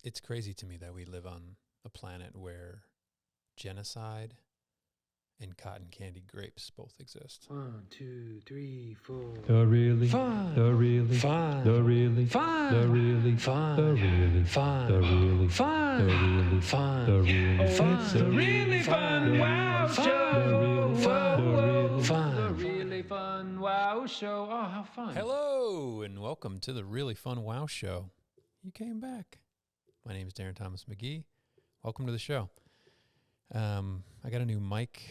It's crazy to me that we live on a planet where genocide and cotton candy grapes both exist. 1, 2, 3, 4. The really Fun. the really Fun. the really Fun. the really Fun. the really Fun. the really Fun. the really Fun. the really Fun. it's a really fun wow Fun. show. Fun. The really fun wow show. Oh, how fun. Hello, and welcome to the Really Fun Wow Show. You came back. My name is Daren Thomas McGee. Welcome to the show. I got a new mic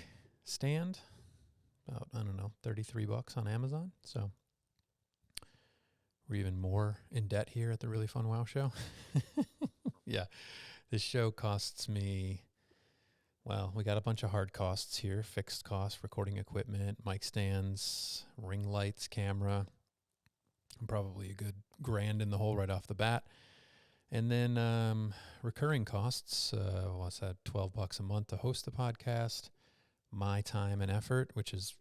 stand, about, $33 on Amazon. So we're even more in debt here at the Really Fun Wow Show. Yeah, this show costs me, well, we got a bunch of hard costs here, fixed costs, recording equipment, mic stands, ring lights, camera, probably a good $1,000 in the hole right off the bat. And then recurring costs, what's that, $12 a month to host the podcast, my time and effort, which is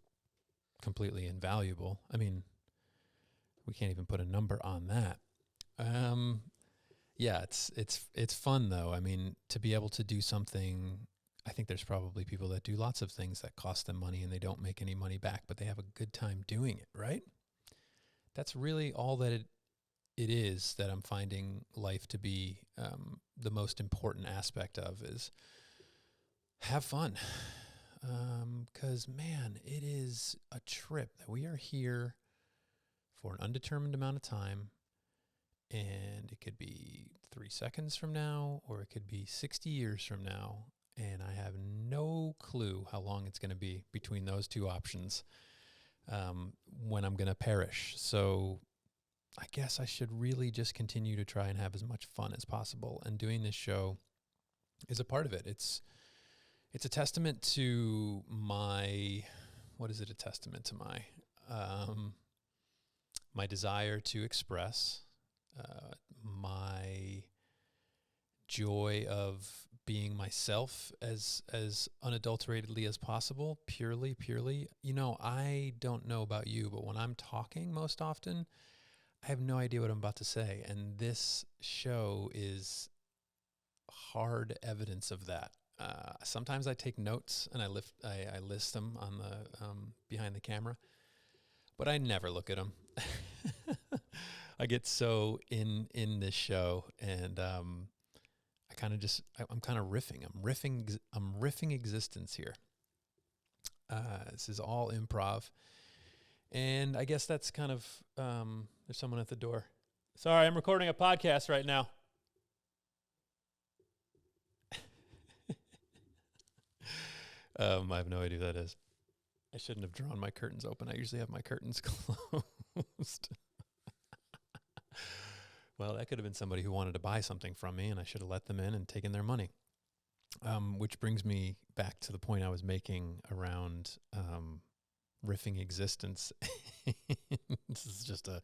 completely invaluable. I mean, we can't even put a number on that. Yeah, it's fun though. I mean, to be able to do something, I think there's probably people that do lots of things that cost them money and they don't make any money back, but they have a good time doing it, right? That's really all that it is that I'm finding life to be the most important aspect of, is have fun. Because, man, it is a trip that we are here for an undetermined amount of time, and it could be 3 seconds from now, or it could be 60 years from now, and I have no clue how long it's going to be between those two options when I'm going to perish. So I guess I should really just continue to try and have as much fun as possible. And doing this show is a part of it. It's a testament to my, what is it a testament to my, my desire to express, my joy of being myself as unadulteratedly as possible, purely. You know, I don't know about you, but when I'm talking most often, I have no idea what I'm about to say. And this show is hard evidence of that. Sometimes I take notes and I list them on the behind the camera, but I never look at them. I get so in this show, and I kind of I'm kind of riffing. I'm riffing existence here. This is all improv. And I guess that's kind of, there's someone at the door. Sorry, I'm recording a podcast right now. I have no idea who that is. I shouldn't have drawn my curtains open. I usually have my curtains closed. Well, that could have been somebody who wanted to buy something from me, and I should have let them in and taken their money. Which brings me back to the point I was making around riffing existence. This is just a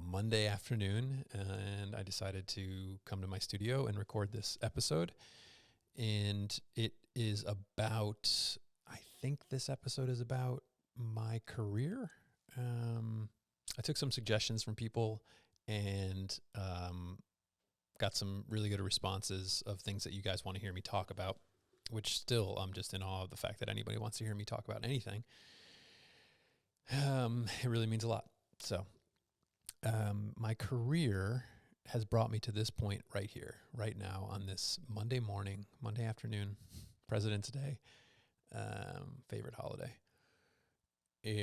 Monday afternoon, and I decided to come to my studio and record this episode. And it is about, I think this episode is about my career. I took some suggestions from people and got some really good responses of things that you guys want to hear me talk about, which still I'm just in awe of the fact that anybody wants to hear me talk about anything. It really means a lot. So my career has brought me to this point right here, right now, on this Monday afternoon, President's Day, favorite holiday,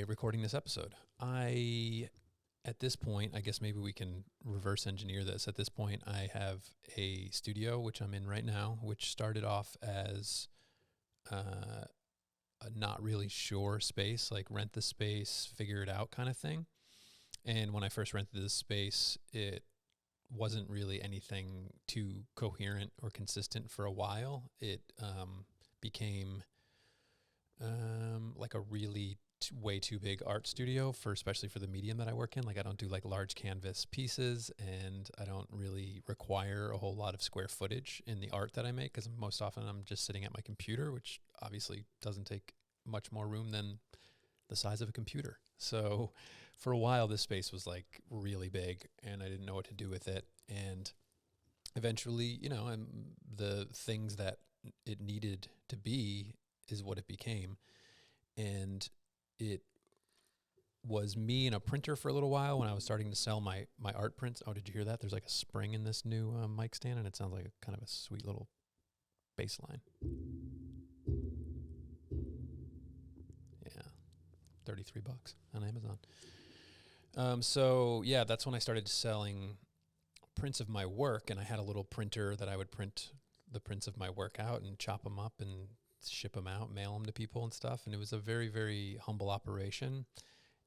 recording this episode. At this point, I guess maybe we can reverse engineer this. At this point, I have a studio, which I'm in right now, which started off as a not really sure space, like rent the space, figure it out kind of thing. And when I first rented this space, it wasn't really anything too coherent or consistent for a while. It became like a really way too big art studio, especially for the medium that I work in. Like, I don't do like large canvas pieces, and I don't really require a whole lot of square footage in the art that I make, because most often I'm just sitting at my computer, which obviously doesn't take much more room than the size of a computer. So for a while, this space was like really big, and I didn't know what to do with it. And eventually, and the things that it needed to be is what it became. And it was me and a printer for a little while when I was starting to sell my art prints. Oh, did you hear that? There's like a spring in this new mic stand, and it sounds like a kind of a sweet little bass line. Yeah, $33 on Amazon. So yeah, that's when I started selling prints of my work, and I had a little printer that I would print the prints of my work out and chop them up and ship them out, mail them to people and stuff. And it was a very, very humble operation.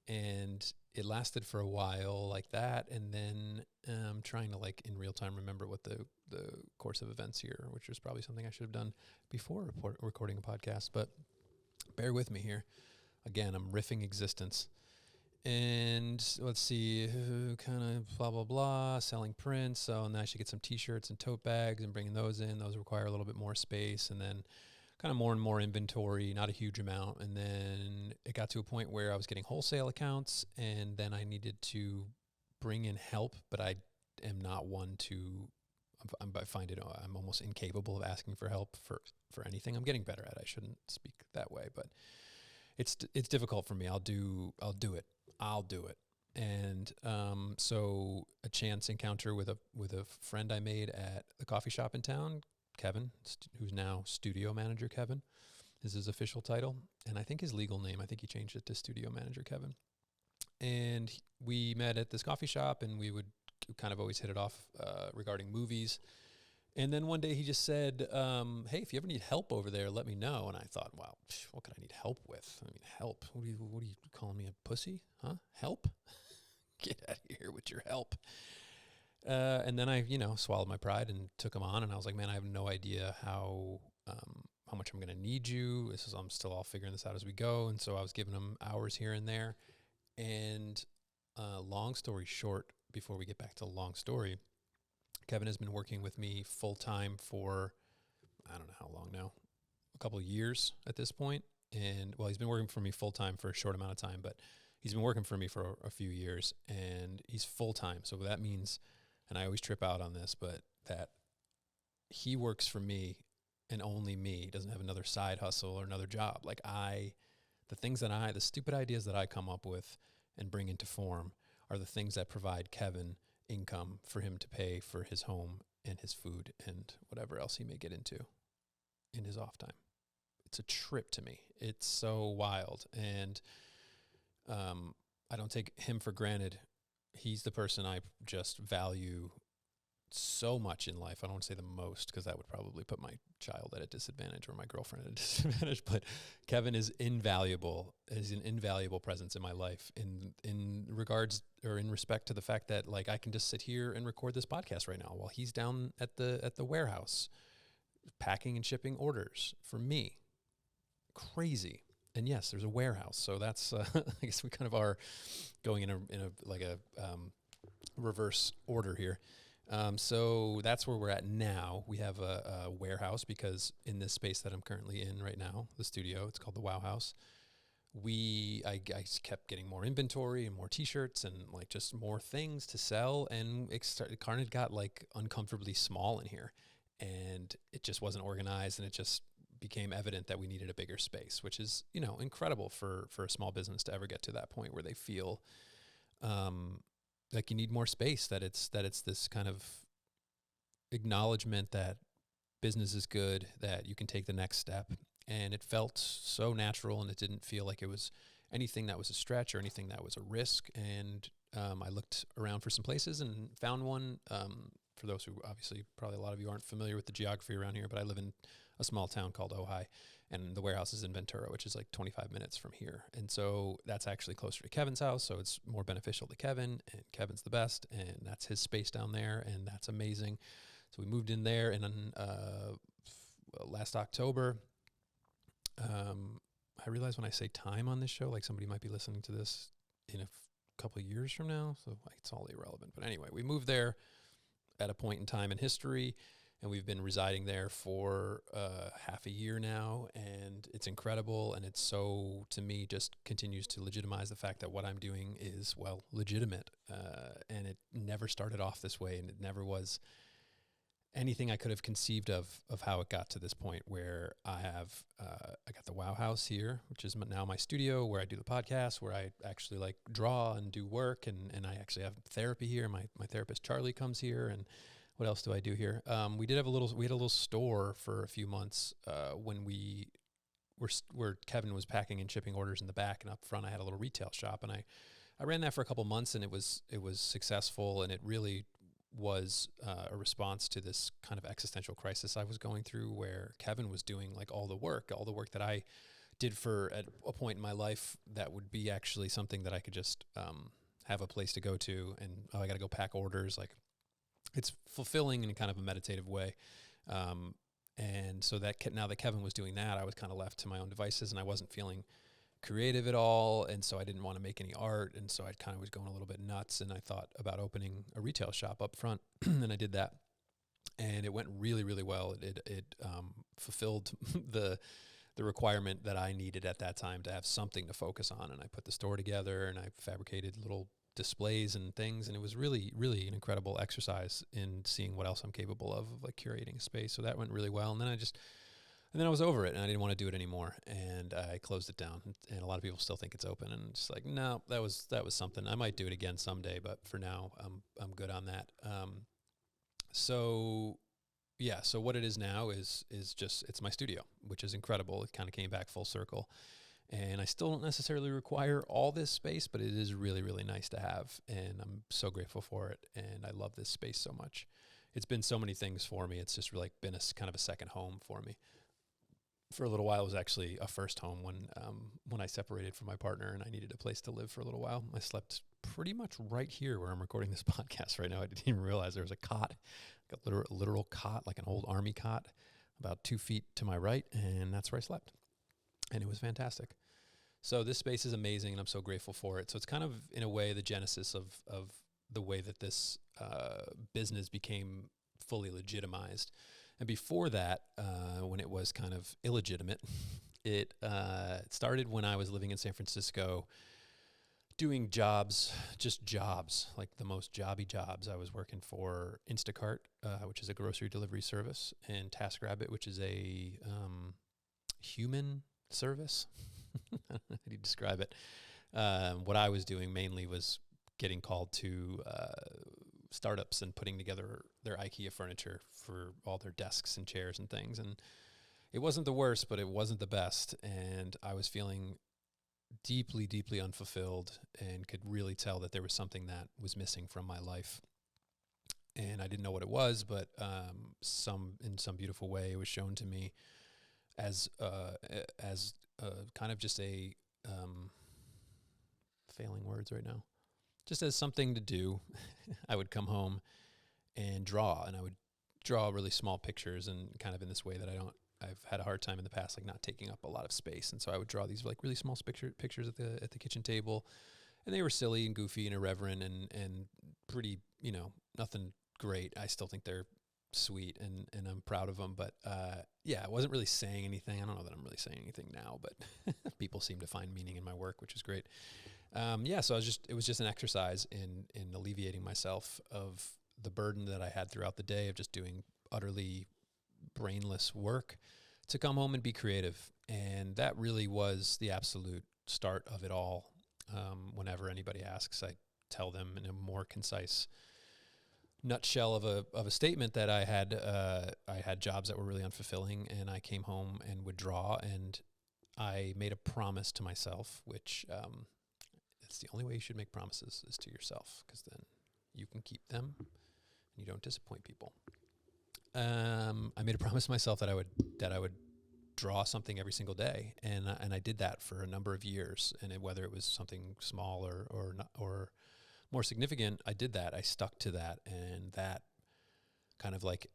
And it lasted for a while like that. And then trying to like in real time remember what the course of events here, which was probably something I should have done before recording a podcast, but bear with me here. Again, I'm riffing existence. And let's see, kind of blah, blah, blah, selling prints. So now I should get some t-shirts and tote bags and bringing those in. Those require a little bit more space. And then kind of more and more inventory, not a huge amount. And then it got to a point where I was getting wholesale accounts, and then I needed to bring in help, but I am not one to, I find it, I'm almost incapable of asking for help for anything. I'm getting better at it. I shouldn't speak that way, but it's difficult for me. I'll do it. And so a chance encounter with a friend I made at the coffee shop in town, Kevin, who's now studio manager Kevin, is his official title. And I think his legal name, I think he changed it to studio manager Kevin. And we met at this coffee shop, and we would kind of always hit it off regarding movies. And then one day he just said, hey, if you ever need help over there, let me know. And I thought, wow, what could I need help with? I mean, help? What are you calling me, a pussy? Huh? Help? Get out of here with your help. And then I, swallowed my pride and took him on. And I was like, man, I have no idea how much I'm going to need you. I'm still all figuring this out as we go. And so I was giving him hours here and there. And long story short, before we get back to the long story, Kevin has been working with me full time for, I don't know how long now, a couple of years at this point. And well, he's been working for me full time for a short amount of time, but he's been working for me for a few years, and he's full time. So that means, and I always trip out on this, but that he works for me and only me. He doesn't have another side hustle or another job. Like the stupid ideas that I come up with and bring into form are the things that provide Kevin income for him to pay for his home and his food and whatever else he may get into in his off time. It's a trip to me. It's so wild. And I don't take him for granted. He's the person I just value so much in life. I don't want to say the most, because that would probably put my child at a disadvantage or my girlfriend at a disadvantage. But Kevin is invaluable. Is an invaluable presence in my life in regards or in respect to the fact that like I can just sit here and record this podcast right now while he's down at the warehouse packing and shipping orders for me. Crazy. And yes, there's a warehouse, so that's I guess we kind of are going in a reverse order here. So that's where we're at now. We have a warehouse because in this space that I'm currently in right now, the studio, it's called the Wow House. I kept getting more inventory and more t-shirts and like just more things to sell. And it kind of got like uncomfortably small in here, and it just wasn't organized, and it just became evident that we needed a bigger space, which is, incredible for a small business to ever get to that point where they feel, like you need more space, that it's this kind of acknowledgement that business is good, that you can take the next step. And it felt so natural, and it didn't feel like it was anything that was a stretch or anything that was a risk. And I looked around for some places and found one. For those who obviously, probably a lot of you aren't familiar with the geography around here, but I live in a small town called Ojai, and the warehouse is in Ventura, which is like 25 minutes from here. And so that's actually closer to Kevin's house, so it's more beneficial to Kevin, and Kevin's the best, and that's his space down there, and that's amazing. So we moved in there, and then last October, I realize when I say time on this show, like somebody might be listening to this in a couple of years from now, so it's all irrelevant. But anyway, we moved there at a point in time in history, and we've been residing there for half a year now, and it's incredible. And it's so, to me, just continues to legitimize the fact that what I'm doing is, well, legitimate. And it never started off this way, and it never was anything I could have conceived of how it got to this point where I have, I got the Wow House here, which is now my studio where I do the podcast, where I actually like draw and do work. And I actually have therapy here. My therapist, Charlie, comes here. And what else do I do here? We had a little store for a few months, when where Kevin was packing and shipping orders in the back, and up front I had a little retail shop, and I ran that for a couple months, and it was successful, and it really was a response to this kind of existential crisis I was going through, where Kevin was doing like all the work that I did for at a point in my life that would be actually something that I could just have a place to go to, and I got to go pack orders. Like, it's fulfilling in kind of a meditative way. And so now that Kevin was doing that, I was kind of left to my own devices, and I wasn't feeling creative at all. And so I didn't want to make any art. And so I kind of was going a little bit nuts, and I thought about opening a retail shop up front. And I did that, and it went really, really well. It fulfilled the requirement that I needed at that time to have something to focus on. And I put the store together, and I fabricated little displays and things, and it was really, really an incredible exercise in seeing what else I'm capable of like curating a space. So that went really well, and then I was over it, and I didn't want to do it anymore, and I closed it down. And a lot of people still think it's open, and it's like, no, that was something. I might do it again someday, but for now, I'm good on that. So what it is now is just, it's my studio, which is incredible. It kind of came back full circle. And I still don't necessarily require all this space, but it is really, really nice to have. And I'm so grateful for it. And I love this space so much. It's been so many things for me. It's just like been kind of a second home for me. For a little while, it was actually a first home when I separated from my partner and I needed a place to live for a little while. I slept pretty much right here where I'm recording this podcast right now. I didn't even realize there was a cot, like a literal cot, like an old army cot, about 2 feet to my right. And that's where I slept. And it was fantastic. So this space is amazing, and I'm so grateful for it. So it's kind of, in a way, the genesis of the way that this business became fully legitimized. And before that, when it was kind of illegitimate, it started when I was living in San Francisco, doing jobs, like the most jobby jobs. I was working for Instacart, which is a grocery delivery service, and TaskRabbit, which is a human service. How do you describe it? What I was doing mainly was getting called to startups and putting together their IKEA furniture for all their desks and chairs and things. And it wasn't the worst, but it wasn't the best. And I was feeling deeply, deeply unfulfilled, and could really tell that there was something that was missing from my life. And I didn't know what it was, but in some beautiful way, it was shown to me as kind of just a failing words right now, just as something to do. I would come home and draw, and I would draw really small pictures, and kind of in this way that I've had a hard time in the past, like not taking up a lot of space. And so I would draw these like really small pictures at the kitchen table, and they were silly and goofy and irreverent and pretty, nothing great. I still think they're sweet, and I'm proud of them. But I wasn't really saying anything. I don't know that I'm really saying anything now, but people seem to find meaning in my work, which is great. So it was just an exercise in alleviating myself of the burden that I had throughout the day of just doing utterly brainless work, to come home and be creative. And that really was the absolute start of it all. Whenever anybody asks, I tell them in a more concise nutshell of a statement that I had jobs that were really unfulfilling, and I came home and would draw, and I made a promise to myself, which it's the only way you should make promises is to yourself, because then you can keep them and you don't disappoint people. I made a promise to myself that I would draw something every single day, and I did that for a number of years. And whether it was something small or not, or more significant, I did that. I stuck to that, and that kind of like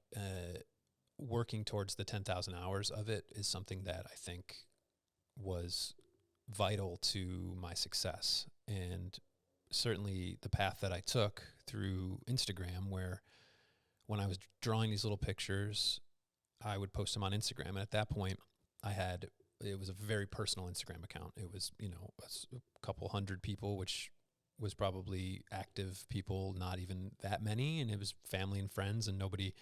working towards the 10,000 hours of it is something that I think was vital to my success. And certainly the path that I took through Instagram, where when I was drawing these little pictures, I would post them on Instagram. And at that point, it was a very personal Instagram account. It was, a couple hundred people, which was probably active people, not even that many. And it was family and friends, and nobody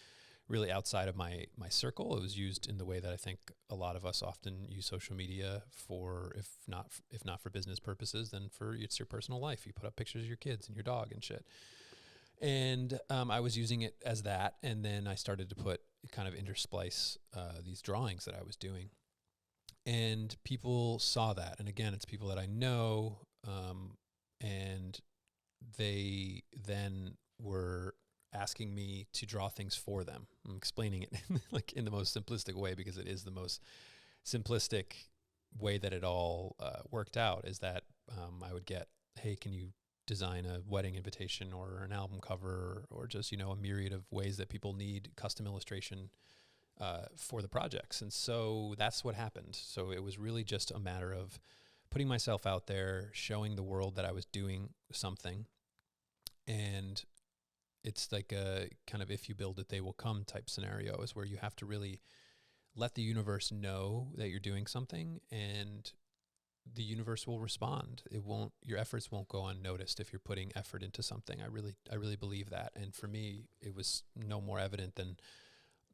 really outside of my circle. It was used in the way that I think a lot of us often use social media for, if not for business purposes, then for it's your personal life. You put up pictures of your kids and your dog and shit. And I was using it as that, and then I started to put kind of intersplice these drawings that I was doing, and people saw that. And again, it's people that I know, and they then were asking me to draw things for them. I'm explaining it like in the most simplistic way, because it is the most simplistic way that it all worked out, is that I would get, hey, can you design a wedding invitation or an album cover, or just, a myriad of ways that people need custom illustration for the projects. And so that's what happened. So it was really just a matter of putting myself out there, showing the world that I was doing something. And it's like a kind of, if you build it, they will come type scenario, is where you have to really let the universe know that you're doing something, and the universe will respond. Your efforts won't go unnoticed if you're putting effort into something. I really believe that. And for me, it was no more evident than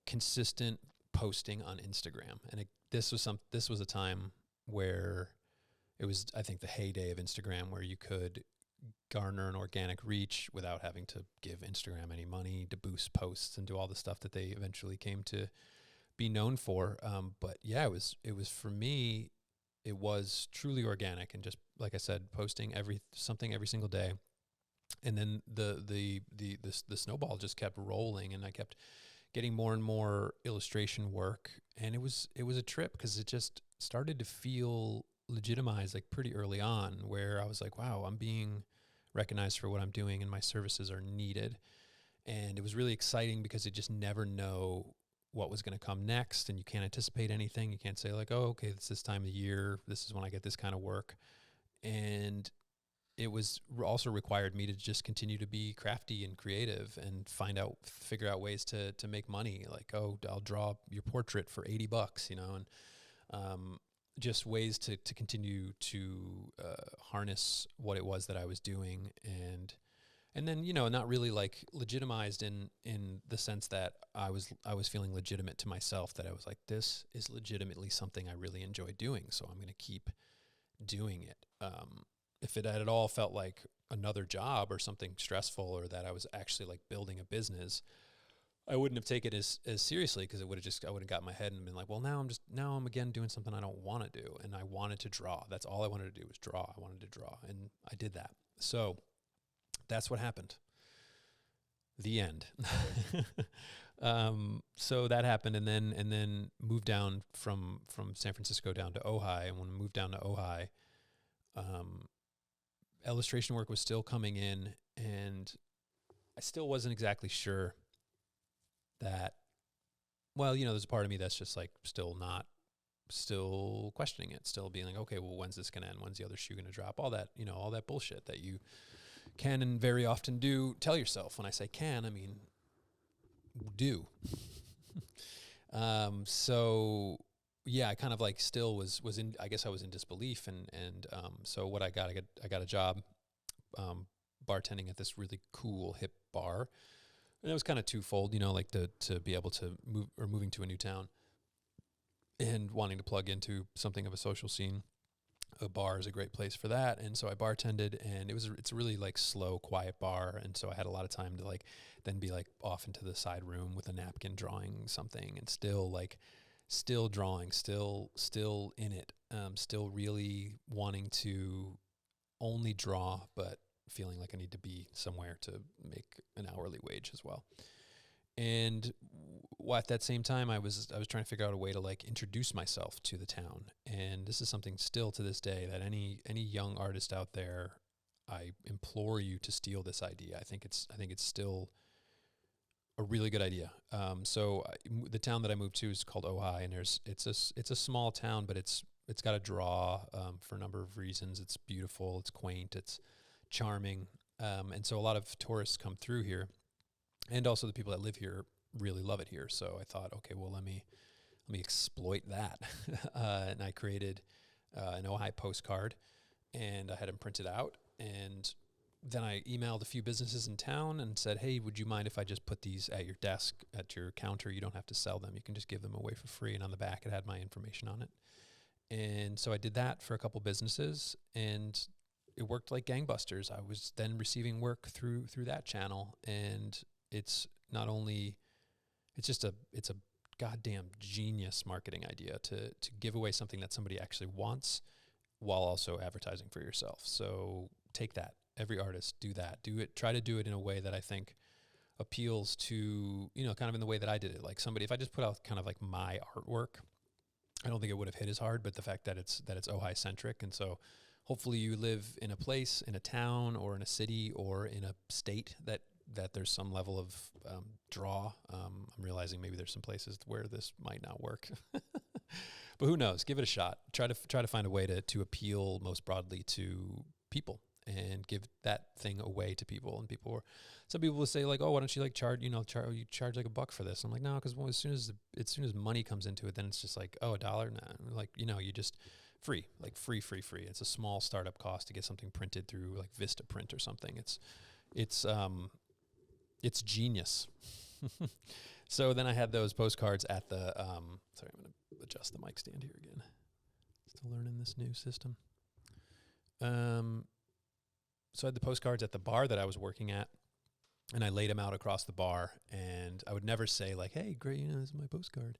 consistent posting on Instagram. And this was a time where it was, I think, the heyday of Instagram, where you could garner an organic reach without having to give Instagram any money to boost posts and do all the stuff that they eventually came to be known for. But yeah, it was for me, it was truly organic, and just like I said, posting something every single day. And then the snowball just kept rolling, and I kept getting more and more illustration work, and it was a trip, because it just started to feel legitimized like pretty early on, where I was like, wow, I'm being recognized for what I'm doing, and my services are needed. And it was really exciting, because you just never know what was going to come next, and you can't anticipate anything. You can't say like, oh, okay, it's this time of year, this is when I get this kind of work. And it was also required me to just continue to be crafty and creative, and figure out ways to make money. Like, oh, I'll draw your portrait for $80, and just ways to continue to harness what it was that I was doing. And then, not really like legitimized in the sense that I was feeling legitimate to myself, that I was like, this is legitimately something I really enjoy doing, so I'm going to keep doing it. If it had at all felt like another job or something stressful, or that I was actually like building a business, I wouldn't have taken it as seriously, because I would have got in my head and been like, well, now I'm again doing something I don't want to do. And I wanted to draw. That's all I wanted to do, was draw. I wanted to draw, and I did that. So that's what happened. The end. So that happened, and then moved down from San Francisco down to Ojai. And when I moved down to Ojai, illustration work was still coming in, and I still wasn't exactly sure that, well, there's a part of me that's just like still questioning it, still being like, okay, well, when's this going to end? When's the other shoe going to drop? All that, all that bullshit that you can and very often do tell yourself. When I say can, I mean do. So yeah, I kind of like still was in, I guess I was in disbelief, and so what I got a job bartending at this really cool hip bar. And it was kind of twofold, like to be able to moving to a new town and wanting to plug into something of a social scene. A bar is a great place for that. And so I bartended, and it's a really like slow, quiet bar. And so I had a lot of time to like then be like off into the side room with a napkin drawing something, and still drawing, still in it, still really wanting to only draw, but feeling like I need to be somewhere to make an hourly wage as well. And at that same time, I was trying to figure out a way to like introduce myself to the town. And this is something still to this day that any young artist out there, I implore you to steal this idea. I think it's still a really good idea. So the town that I moved to is called Ojai, and it's a small town, but it's got a draw for a number of reasons. It's beautiful, it's quaint, it's charming, and so a lot of tourists come through here, and also the people that live here really love it here. So I thought, okay, well, let me exploit that. And I created an Ojai postcard, and I had them printed out, and then I emailed a few businesses in town and said, hey, would you mind if I just put these at your desk, at your counter? You don't have to sell them. You can just give them away for free. And on the back, it had my information on it. And so I did that for a couple businesses, and it worked like gangbusters. I was then receiving work through that channel. And it's not only, it's a goddamn genius marketing idea to give away something that somebody actually wants while also advertising for yourself. So take that. Every artist, do that. Do it. Try to do it in a way that I think appeals to, kind of in the way that I did it. Like somebody, if I just put out kind of like my artwork, I don't think it would have hit as hard. But the fact that it's Ojai centric, and so hopefully you live in a place, in a town, or in a city, or in a state that there's some level of draw. I'm realizing maybe there's some places where this might not work, but who knows? Give it a shot. Try to find a way to appeal most broadly to people and give that thing away to people. And some people will say like, oh, why don't you like charge like $1 for this? I'm like, no, because as soon as money comes into it, then it's just like, oh, $1, nah. Like, you just free. It's a small startup cost to get something printed through like Vista Print or something. It's genius. So then I had those postcards at the, sorry, I'm going to adjust the mic stand here again. Still learning this new system. So I had the postcards at the bar that I was working at, and I laid them out across the bar, and I would never say like, hey, great, this is my postcard.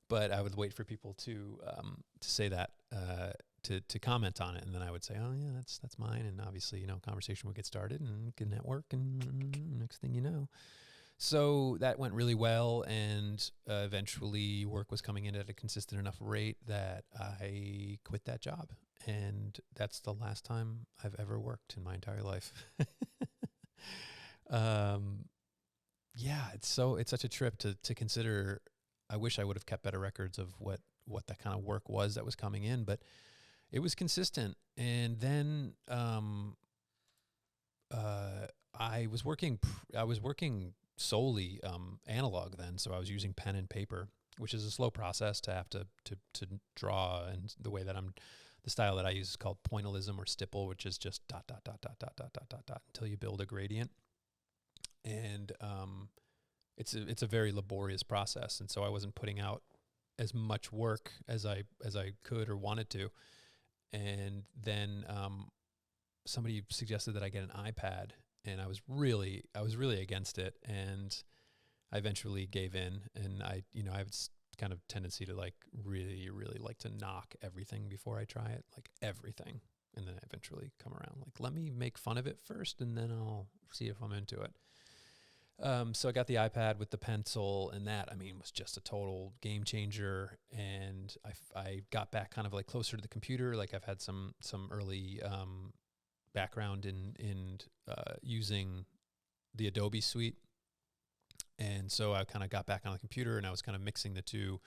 But I would wait for people to say that, to comment on it. And then I would say, oh yeah, that's mine. And obviously, conversation would get started and get network, and next thing you know. So that went really well. And eventually work was coming in at a consistent enough rate that I quit that job. And that's the last time I've ever worked in my entire life. Yeah, it's such a trip to consider. I wish I would have kept better records of what that kind of work was that was coming in, but it was consistent. And then I was working solely analog then, so I was using pen and paper, which is a slow process to have to draw. And the style that I use is called pointillism or stipple, which is just dot, dot, dot, dot, dot, dot, dot, dot, dot, until you build a gradient. And it's a very laborious process. And so I wasn't putting out as much work as I could or wanted to. And then somebody suggested that I get an iPad, and I was really against it. And I eventually gave in, and I have kind of tendency to like really, really like to knock everything before I try it, like everything. And then I eventually come around, like, let me make fun of it first, and then I'll see if I'm into it. So I got the iPad with the pencil, and that, was just a total game changer. And I got back kind of like closer to the computer. Like I've had some early background in using the Adobe suite. And so I kind of got back on the computer, and I was kind of mixing the two,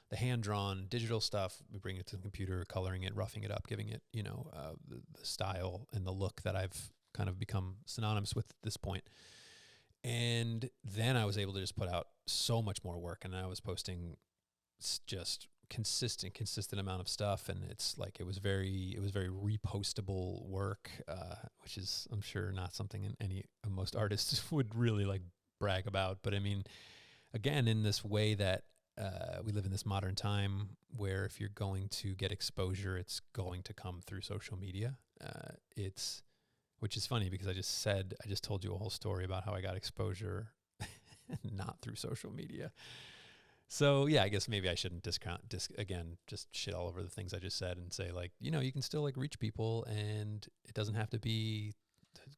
the hand-drawn digital stuff, bringing it to the computer, coloring it, roughing it up, giving it, the style and the look that I've kind of become synonymous with at this point. And then I was able to just put out so much more work, and I was posting just consistent amount of stuff. And it's like, it was very repostable work, which is, I'm sure, not something most artists would really like brag about. But again, in this way that we live in this modern time where if you're going to get exposure, it's going to come through social media. Which is funny because I just told you a whole story about how I got exposure not through social media. So yeah, I guess maybe I shouldn't just shit all over the things I just said and say like, you can still like reach people, and it doesn't have to be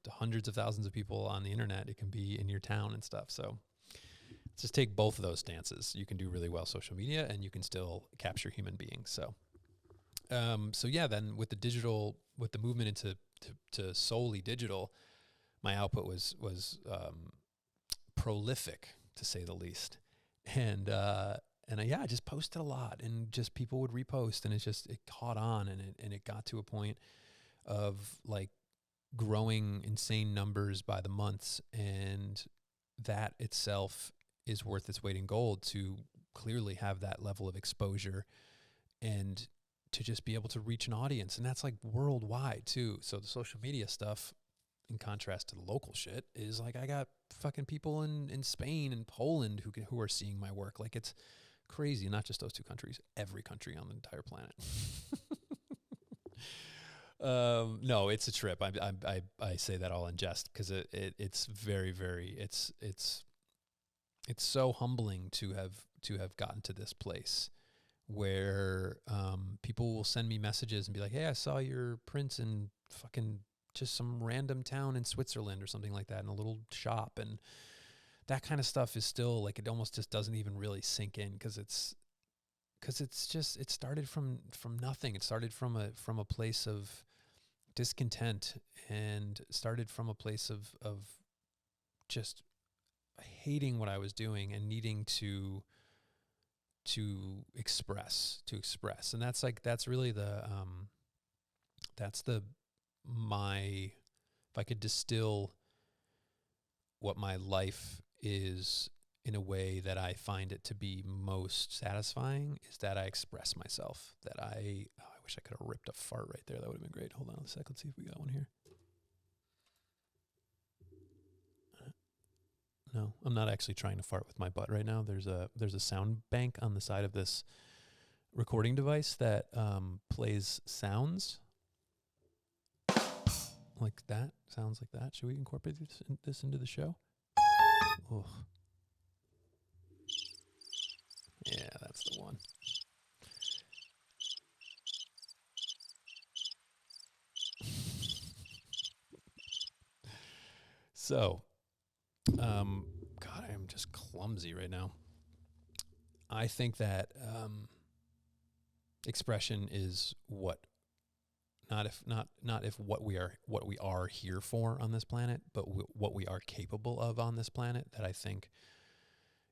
hundreds of thousands of people on the internet. It can be in your town and stuff. So let's just take both of those stances. You can do really well social media, and you can still capture human beings. So yeah, then with the movement into to solely digital, my output was prolific, to say the least. And I just posted a lot, and just people would repost, and it caught on, and it got to a point of like growing insane numbers by the months. And that itself is worth its weight in gold, to clearly have that level of exposure and to just be able to reach an audience. And that's like worldwide too. So the social media stuff, in contrast to the local shit, is like I got fucking people in Spain and Poland who are seeing my work. Like, it's crazy. Not just those two countries, every country on the entire planet. No, it's a trip. I say that all in jest because it's very, very, it's so humbling to have gotten to this place where people will send me messages and be like, hey, I saw your prints in fucking just some random town in Switzerland or something like that in a little shop. And that kind of stuff is still like, it almost just doesn't even really sink in because it started from nothing. It started from a place of discontent, and started from a place of just hating what I was doing and needing to express. And that's really if I could distill what my life is in a way that I find it to be most satisfying, is that I express myself, that I wish I could have ripped a fart right there. That would have been great. Hold on a sec. Let's see if we got one here. No, I'm not actually trying to fart with my butt right now. There's a sound bank on the side of this recording device that plays sounds like that. Sounds like that. Should we incorporate this into the show? Oh. Yeah, that's the one. So, God, I am just clumsy right now. I think that expression is not if what we are here for on this planet, but what we are capable of on this planet, that I think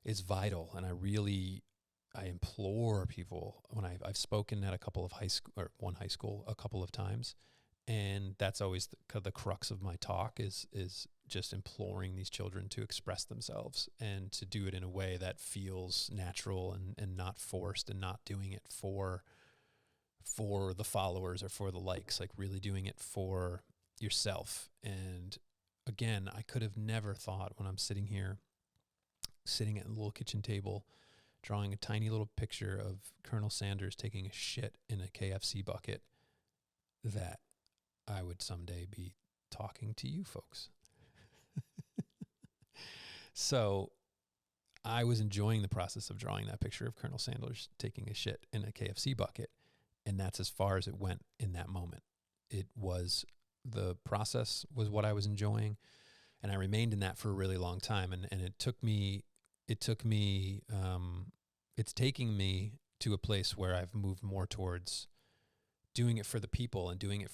is vital. And I implore people, when I've spoken at a couple of one high school a couple of times, and that's always the crux of my talk is just imploring these children to express themselves and to do it in a way that feels natural and not forced, and not doing it for the followers or for the likes, like really doing it for yourself. And again, I could have never thought, when I'm sitting at a little kitchen table, drawing a tiny little picture of Colonel Sanders taking a shit in a KFC bucket, that I would someday be talking to you folks. So I was enjoying the process of drawing that picture of Colonel Sanders taking a shit in a KFC bucket. And that's as far as it went in that moment. The process was what I was enjoying. And I remained in that for a really long time. And it's taking me to a place where I've moved more towards doing it for the people and doing it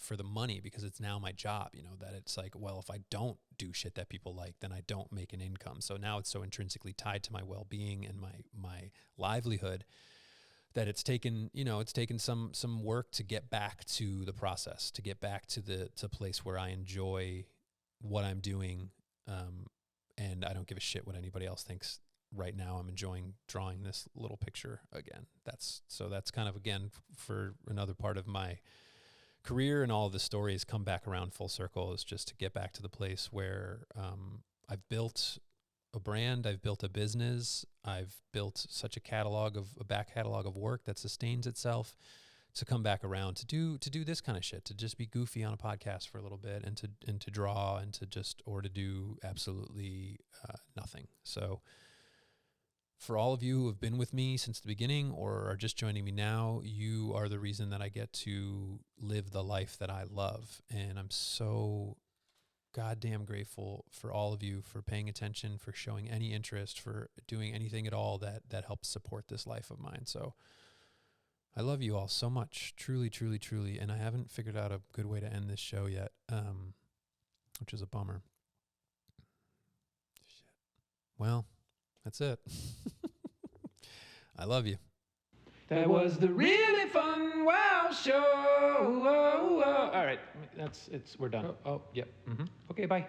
for the money, because it's now my job, that it's like, well, if I don't do shit that people like, then I don't make an income. So now it's so intrinsically tied to my well-being and my livelihood that it's taken some work to get back to the process, to get back to the place where I enjoy what I'm doing. And I don't give a shit what anybody else thinks. Right now I'm enjoying drawing this little picture again. That's kind of, again, for another part of my career, and all of the stories come back around full circle, is just to get back to the place where I've built a brand, I've built a business, I've built such a back catalog of work that sustains itself, to come back around to do this kind of shit, to just be goofy on a podcast for a little bit, and to draw, and to do absolutely nothing. So for all of you who have been with me since the beginning or are just joining me now, you are the reason that I get to live the life that I love. And I'm so goddamn grateful for all of you, for paying attention, for showing any interest, for doing anything at all that helps support this life of mine. So I love you all so much, truly, truly, truly. And I haven't figured out a good way to end this show yet, which is a bummer. Shit. Well, that's it. I love you. That was the really fun wow show. All right, we're done. Oh, yep. Okay, bye.